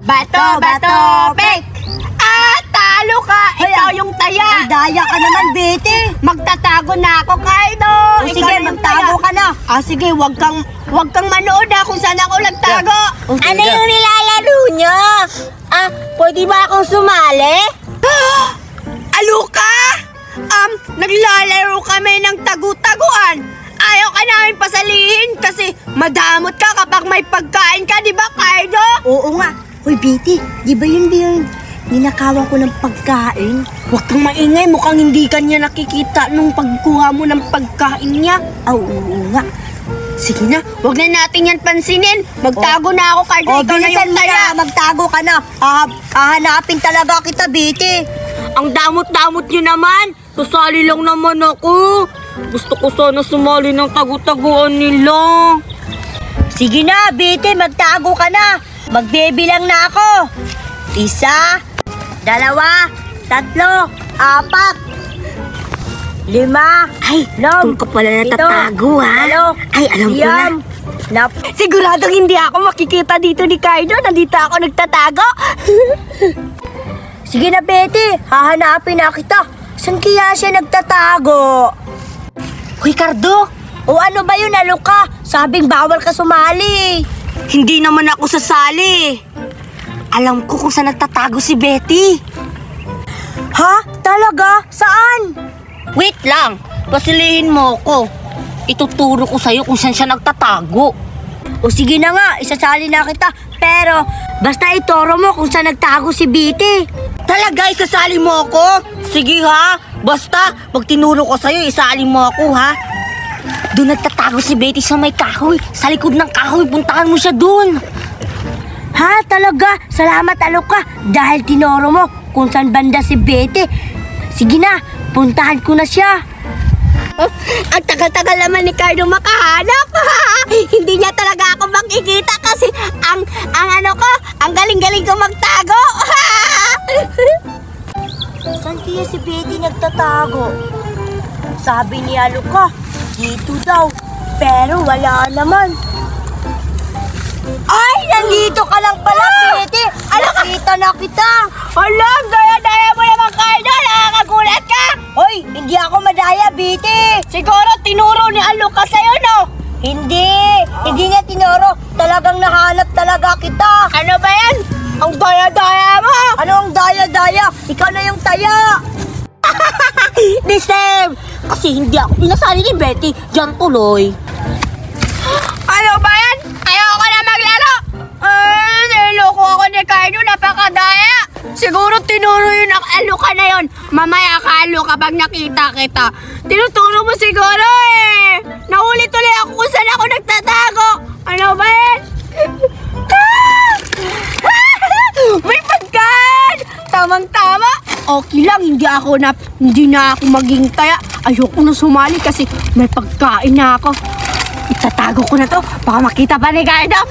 Bato, pek! Ah, talo ka! Ikaw yung taya! Ay, daya ka naman, Betty. Magtatago na ako, Kaido! O sige, magtago ka na. Ah, sige, wag kang manood kung saan ako nagtago! Ano yung nilalaro nyo? Pwede ba akong sumali? Aluka! Naglalaro kami ng tagu-taguan. Ayaw ka namin pasalihin kasi madamot ka kapag may pagkain ka, di ba, Kaido? Oo nga. Hoy, Betty, di ba yun ninakawan ko ng pagkain? Huwag kang maingay, mukhang hindi ka niya nakikita nung pagkuha mo ng pagkain niya. Oo nga. Sige na, huwag na natin yan pansinin. Magtago na ako, Kaido. Ikaw na bilisan yung mo taya. na. Magtago ka na. Hahanapin talaga kita, Betty. Ang damot-damot niyo naman. Sasali lang naman ako. Gusto ko sana sumali ng tagu-taguan nila. Sige na, Betty, magtago ka na. Magbibilang na ako. 1, 2, 3, 4, 5, Ay, doon ka pala natatago, ha? Ay, alam ko na. Siguradong hindi ako makikita dito ni Kaido. Nandito ako nagtatago. Sige na, Betty. Hahanapin na kita. Saan kaya siya nagtatago? Hoy, Cardo. O ano ba yun, Aluka? Sabing bawal ka sumali. Hindi naman ako sasali. Alam ko kung saan nagtatago si Betty. Ha? Talaga? Saan? Wait lang. Pasilihin mo ko. Ituturo ko sa'yo kung saan siya nagtatago. O sige na nga, isasali na kita. Pero, basta ituro mo kung saan nagtago si Betty. Talaga, isasali mo ako? Sige ha. Basta, pag tinuro ko sa'yo, isali mo ako ha. Doon nagtatago si Betty sa may kahoy. Sa likod ng kahoy, puntahan mo siya doon. Ha? Talaga? Salamat, Aluka. Dahil tinuro mo kung saan banda si Betty. Sige na, puntahan ko na siya. Ang tagal-tagal naman ni Cardo makahanap. Hindi niya talaga ako makikita kasi ang galing-galing ko magtago. Saan kaya si Betty nagtatago? Sabi ni Aluka, dito daw. Pero wala naman. Ay, nandito ka lang pala, Betty. Nakita na kita. Alam, daya-daya mo naman, Cardo. Nakakagulat ka. Hoy, hindi ako madaya, Betty. Siguro tinuro ni Aluka sa'yo, no? Hindi niya tinuro. Talagang nahanap talaga kita. Ano ba yan? Ang daya-daya mo. Ano ang daya-daya? Ikaw na yung taya. Deserve! Kasi hindi ako pinasali ni Betty. Diyan tuloy. Ano ba yan? Ayoko na maglaro! Niloko ako ni Cardo. Napakadaya! Siguro tinuro yun ang Aluka na yun. Mamaya akalo kapag nakita kita. Tinuturo mo siguro eh. Nahuli tuloy ako kung saan ako nagtatago. Ano ba yan? May pagkain! Tamang-tama! Okay lang, hindi na ako maging taya. Ayoko na sumali kasi may pagkain na ako. Itatago ko na to, baka makita pa ni Cardo.